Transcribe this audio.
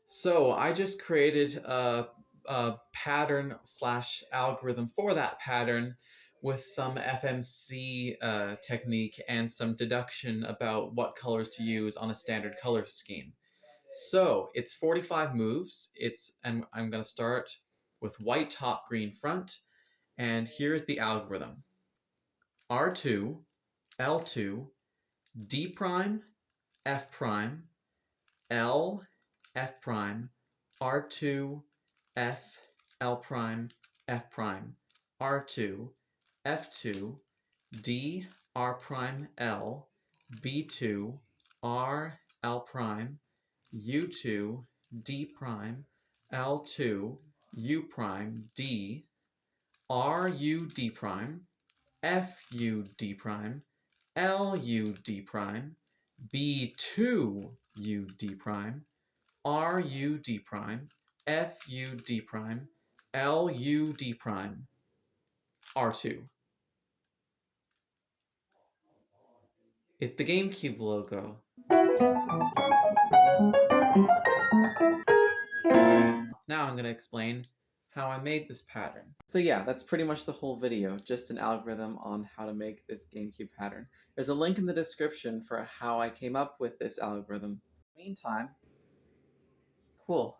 So I just created a pattern slash algorithm for that pattern with some FMC technique and some deduction about what colors to use on a standard color scheme. So it's 45 moves. And I'm going to start with white top, green front, and here's the algorithm: R2, L2, D prime, F prime, L, F prime, R2, F, L prime, F prime, R2, F2, D, R prime, L, B2, R, L prime, U2, D prime, L2, U prime, D, R, U, D prime, F, U, D prime, L, U, D prime, B2, U, D prime, R, U, D prime, F, U, D prime, L, U, D prime, R2. It's the Gamecube logo. Now I'm going to explain how I made this pattern. So yeah, that's pretty much the whole video, just an algorithm on how to make this Gamecube pattern. There's a link in the description for how I came up with this algorithm. Meantime, cool.